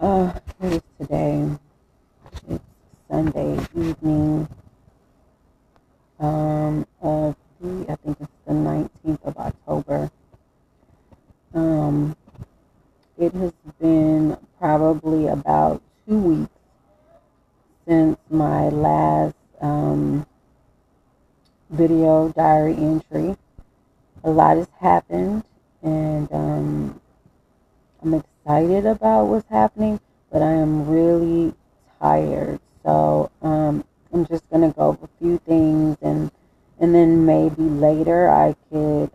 What is today? It's Sunday evening. Of I think it's the 19th of October. Um, it has been probably about 2 weeks since my last video diary entry. A lot has happened, and I'm excited about what's happening, but I am really tired. So I'm just gonna go over a few things, and then maybe later I could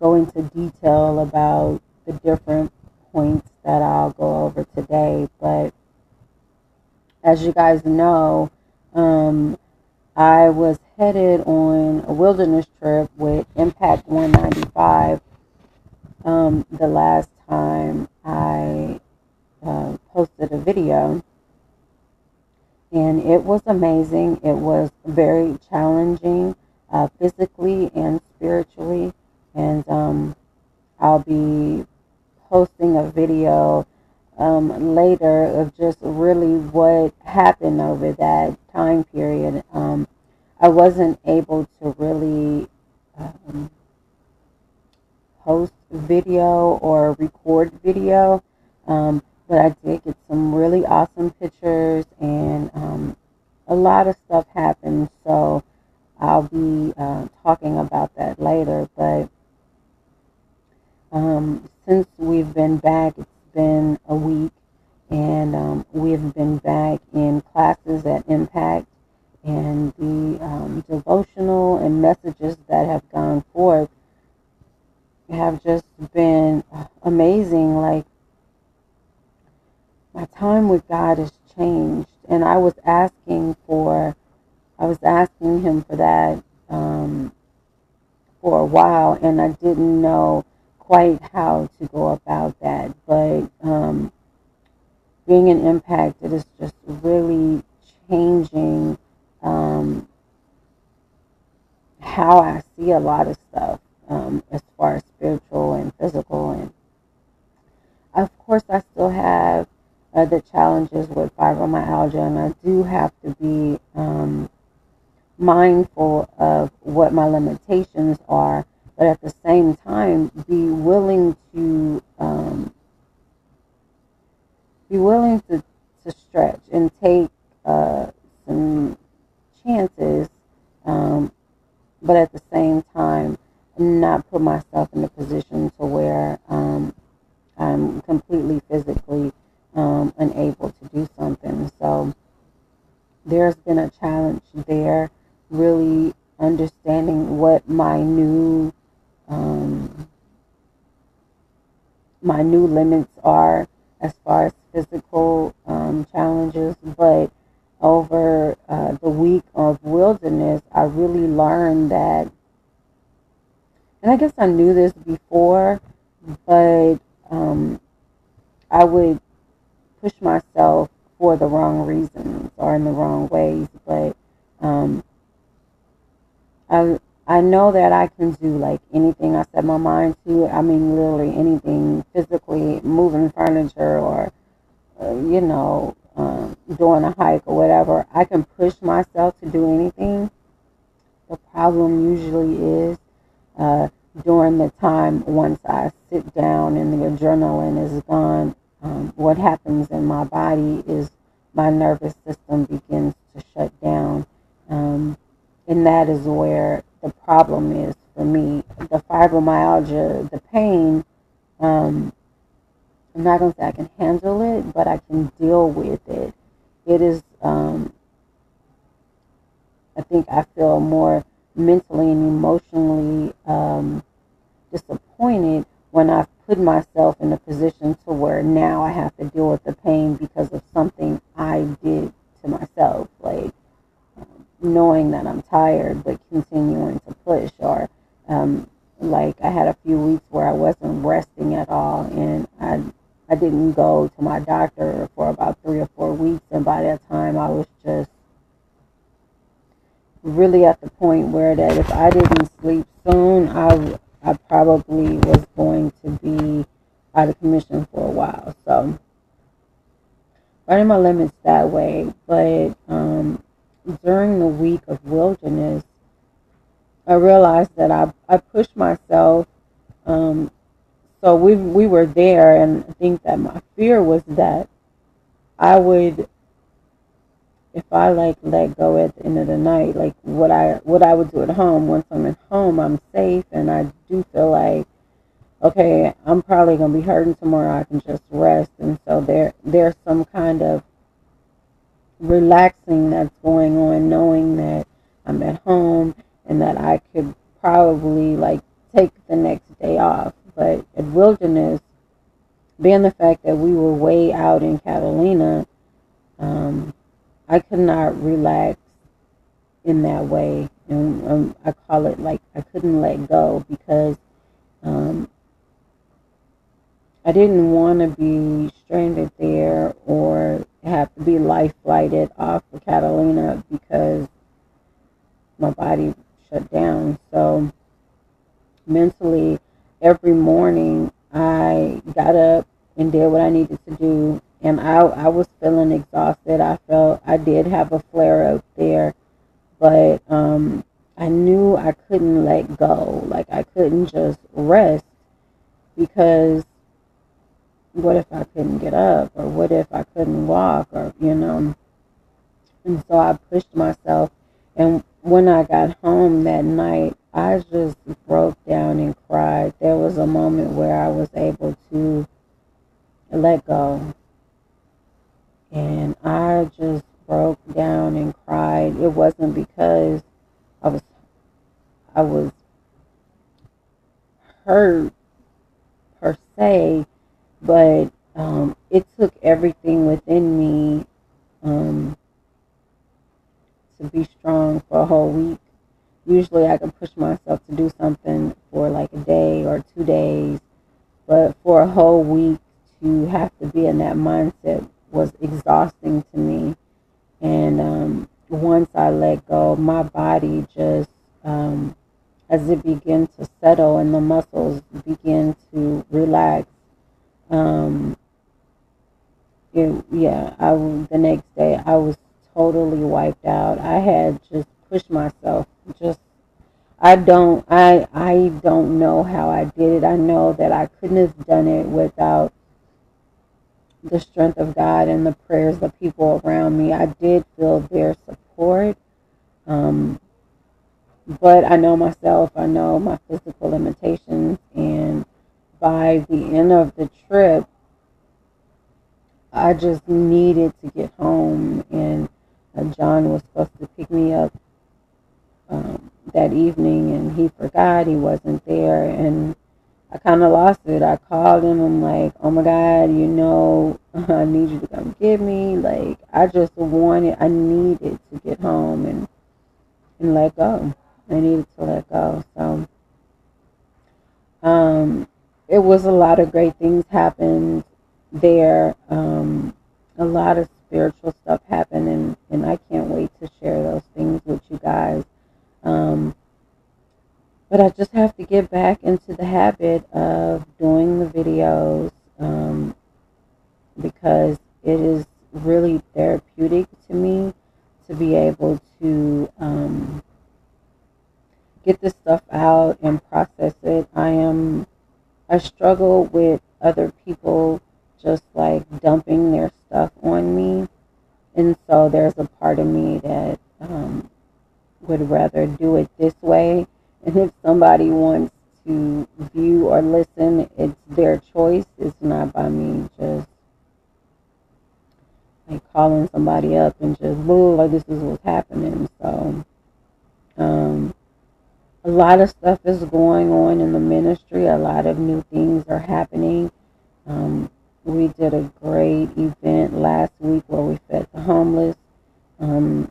go into detail about the different points that I'll go over today. But as you guys know, um, I was headed on a wilderness trip with Impact 195 the last time I posted a video, and it was amazing. It was very challenging, physically and spiritually, and I'll be posting a video later of just really what happened over that time period. I wasn't able to really um, post video or record video, but I did get some really awesome pictures, and a lot of stuff happened. So I'll be talking about that later. But since we've been back, it's been a week, and we've been back in classes at Impact, and the devotional and messages that have gone forth have just been amazing. Like, my time with God has changed, and I was asking Him for that for a while, and I didn't know quite how to go about that. But being an impact, it is just really changing um, how I see a lot of stuff, as far as spiritual and physical. And of course, I still have the challenges with fibromyalgia, and I do have to be mindful of what my limitations are, but at the same time, be willing to stretch and take some chances, um, but at the same time, not put myself in a position to where I'm completely physically unable to do something. So there's been a challenge there, really understanding what um, my new limits are as far as physical challenges. But over the week of wilderness, I really learned that, and I guess I knew this before, but I would push myself for the wrong reasons or in the wrong ways. But um, I know that I can do like anything I set my mind to. I mean, literally anything physically, moving furniture or doing a hike or whatever. I can push myself to do anything. The problem usually is uh, during the time once I sit down and the adrenaline is gone. What happens in my body is my nervous system begins to shut down. And that is where the problem is for me. The fibromyalgia, the pain, um, I'm not going to say I can handle it, but I can deal with it. It is, I think I feel more mentally and emotionally disappointed when I've put myself in a position to where now I have to deal with the pain because of something I did to myself. Like, knowing that I'm tired but continuing to push, or like I had a few weeks where I wasn't resting at all, and I didn't go to my doctor for about 3 or 4 weeks, and by that time I was just really at the point where that if I didn't sleep soon, I probably was going to be out of commission for a while. So So running my limits that way. But during the week of wilderness, I realized that I pushed myself. Um, so we were there, and I think that my fear was that I would, if I like let go at the end of the night, like what I would do at home. Once I'm at home, I'm safe, and I do feel like, okay, I'm probably gonna be hurting tomorrow. I can just rest, and so there's some kind of relaxing that's going on, knowing that I'm at home and that I could probably like take the next day off. But at wilderness, being the fact that we were way out in Catalina, um, I could not relax in that way, and I call it like I couldn't let go because um, I didn't want to be stranded there or have to be life flighted off of Catalina because my body shut down. So mentally, every morning I got up and did what I needed to do. And I was feeling exhausted. I felt I did have a flare up there, but I knew I couldn't let go. Like I couldn't just rest because what if I couldn't get up, or what if I couldn't walk, or and so I pushed myself. And when I got home that night, I just broke down and cried. There was a moment where I was able to let go, and I just broke down and cried. It wasn't because I was I was hurt per se, but it took everything within me um, to be strong for a whole week. Usually I can push myself to do something for like a day or 2 days, but for a whole week to have to be in that mindset was exhausting to me. And once I let go, my body just, as it began to settle and the muscles begin to relax, um, the next day I was totally wiped out. I had just pushed myself. Just I don't know how I did it. I know that I couldn't have done it without the strength of God and the prayers of people around me. I did feel their support, um, but I know myself. I know my physical limitations, and by the end of the trip, I just needed to get home, and John was supposed to pick me up that evening, and he forgot, he wasn't there, and I kind of lost it. I called him. I'm like, oh my God, I need you to come get me. Like, I needed to get home and let go. I needed to let go. So, it was a lot of great things happened there. A lot of spiritual stuff happened, and I can't wait to share those things with you guys. Um, but I just have to get back into the habit of doing the videos because it is really therapeutic to me to be able to get this stuff out and process it. I struggle with other people just like dumping their stuff on me, and so there's a part of me that would rather do it this way. And if somebody wants to view or listen, it's their choice. It's not by me just like calling somebody up and just boo, like this is what's happening. So a lot of stuff is going on in the ministry. A lot of new things are happening. We did a great event last week where we fed the homeless. And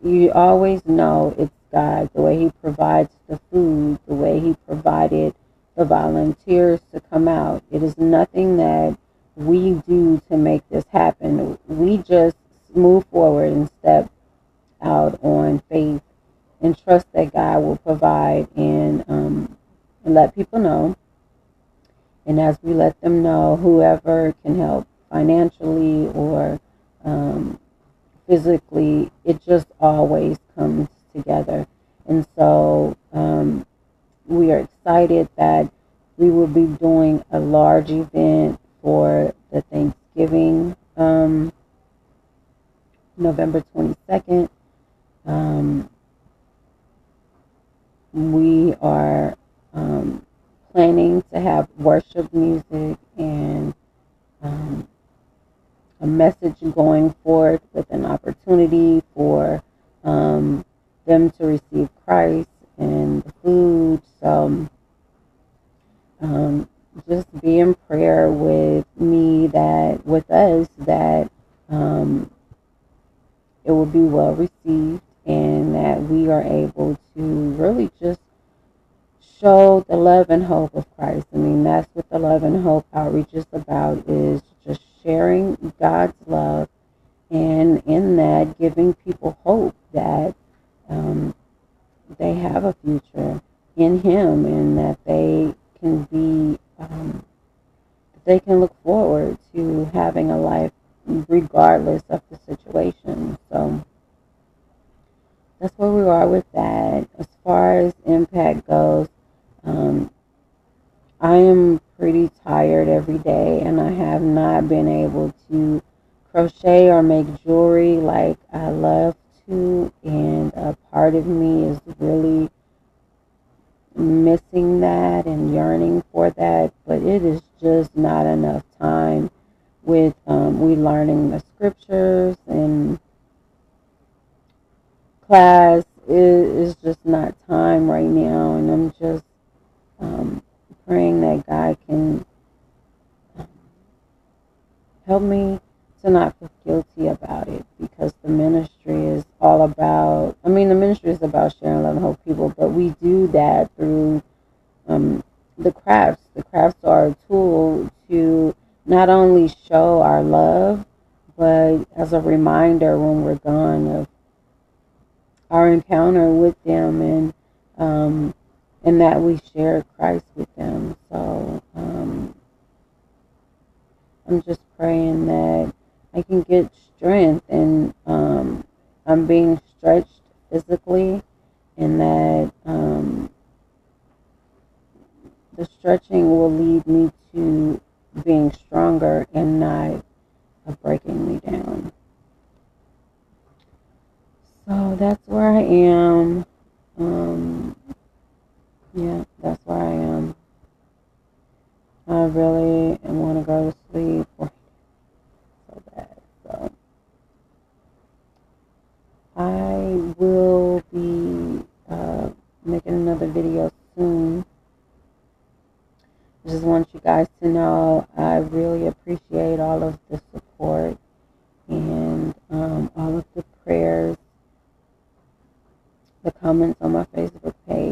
you always know it's God, the way He provides the food, the way He provided the volunteers to come out. It is nothing that we do to make this happen. We just move forward and step out on faith and trust that God will provide, and let people know And as we let them know, whoever can help financially or um, physically, it just always comes together. And so we are excited that we will be doing a large event for the Thanksgiving, November 22nd. Um, we are planning to have worship music and um, a message going forth with an opportunity for them to receive Christ and the food. So um, just be in prayer with me, that with us, that um, it will be well received and that we are able to really just show the love and hope of Christ. I mean, that's what the love and hope outreach is about, is just sharing God's love, and in that giving people hope that um, they have a future in Him, and that they can be, they can look forward to having a life regardless of the situation. So that's where we are with that. As far as impact goes, um, I am pretty tired every day, and I have not been able to crochet or make jewelry like I love to, and a part of me is really missing that and yearning for that, but it is just not enough time with we learning the scriptures and class. It is just not time right now, and I'm just um, praying that God can help me to not feel guilty about it, because the ministry is all about, I mean, the ministry is about sharing love and hope people, but we do that through um, the crafts. The crafts are a tool to not only show our love, but as a reminder when we're gone of our encounter with them, and that we share Christ with them. So I'm just praying that I can get strength, and I'm being stretched physically, and that the stretching will lead me to being stronger and not breaking me down. So that's where I am. Um, yeah, that's where I am. I really want to go to sleep so bad. So I will be making another video soon. I just want you guys to know I really appreciate all of the support and all of the prayers, the comments on my Facebook page.